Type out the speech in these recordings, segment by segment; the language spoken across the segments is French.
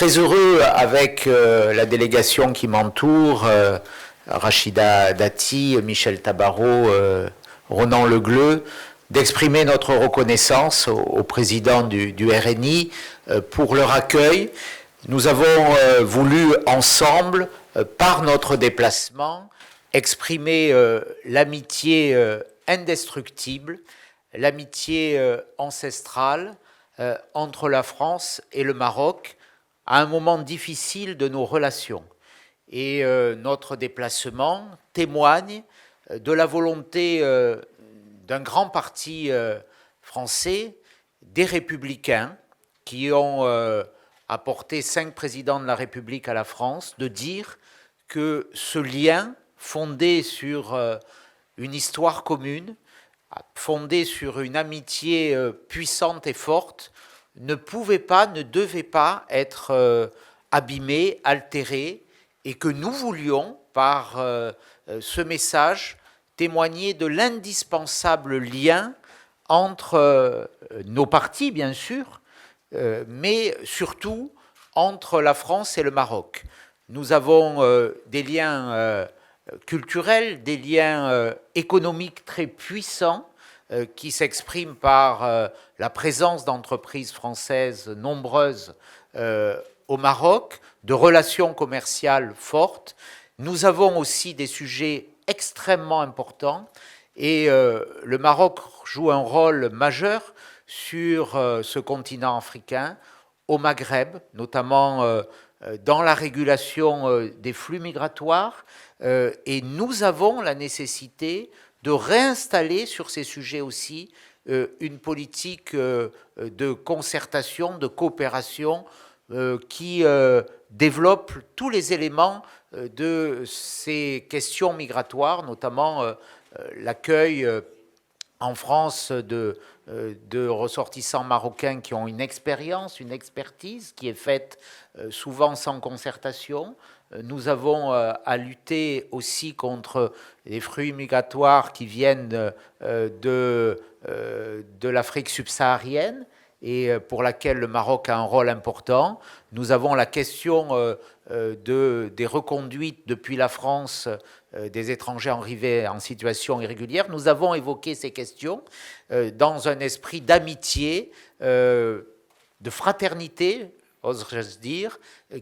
Très heureux avec la délégation qui m'entoure, Rachida Dati, Michel Tabarot, Ronan Le Gleu, d'exprimer notre reconnaissance au président du RNI pour leur accueil. Nous avons voulu ensemble, par notre déplacement, exprimer l'amitié indestructible, l'amitié ancestrale entre la France et le Maroc, à un moment difficile de nos relations. Et notre déplacement témoigne de la volonté d'un grand parti français, des Républicains, qui ont apporté 5 présidents de la République à la France, de dire que ce lien fondé sur une histoire commune, fondé sur une amitié puissante et forte, ne pouvait pas, ne devait pas être abîmé, altéré, et que nous voulions, par ce message, témoigner de l'indispensable lien entre nos partis, bien sûr, mais surtout entre la France et le Maroc. Nous avons des liens culturels, des liens économiques très puissants, qui s'exprime par la présence d'entreprises françaises nombreuses au Maroc, de relations commerciales fortes. Nous avons aussi des sujets extrêmement importants et le Maroc joue un rôle majeur sur ce continent africain, au Maghreb, notamment dans la régulation des flux migratoires, et nous avons la nécessité de réinstaller sur ces sujets aussi une politique de concertation, de coopération qui développe tous les éléments de ces questions migratoires, notamment l'accueil en France de ressortissants marocains qui ont une expérience, une expertise qui est faite souvent sans concertation. Nous avons à lutter aussi contre les flux migratoires qui viennent de l'Afrique subsaharienne et pour laquelle le Maroc a un rôle important. Nous avons la question des reconduites depuis la France des étrangers arrivés en situation irrégulière. Nous avons évoqué ces questions dans un esprit d'amitié, de fraternité, oserais-je dire,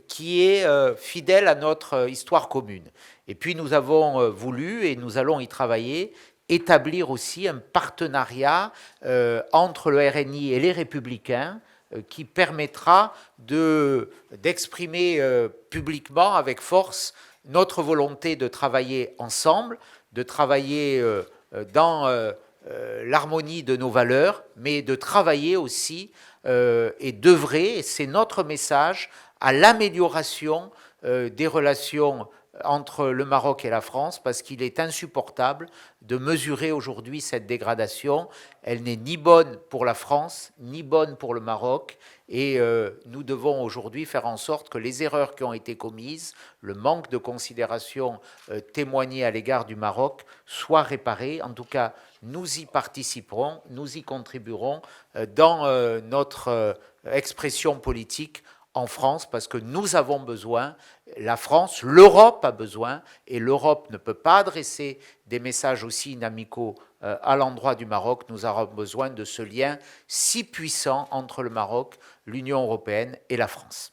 qui est fidèle à notre histoire commune. Et puis nous avons voulu, et nous allons y travailler, établir aussi un partenariat entre le RNI et les Républicains qui permettra d'exprimer publiquement avec force notre volonté de travailler ensemble, de travailler dans l'harmonie de nos valeurs, mais de travailler aussi et d'œuvrer, et c'est notre message, à l'amélioration des relations entre le Maroc et la France, parce qu'il est insupportable de mesurer aujourd'hui cette dégradation. Elle n'est ni bonne pour la France, ni bonne pour le Maroc, et nous devons aujourd'hui faire en sorte que les erreurs qui ont été commises, le manque de considération témoigné à l'égard du Maroc, soient réparés. En tout cas, nous y participerons, nous y contribuerons dans notre expression politique en France, parce que nous avons besoin, la France, l'Europe a besoin, et l'Europe ne peut pas adresser des messages aussi inamicaux à l'endroit du Maroc. Nous avons besoin de ce lien si puissant entre le Maroc, l'Union européenne et la France.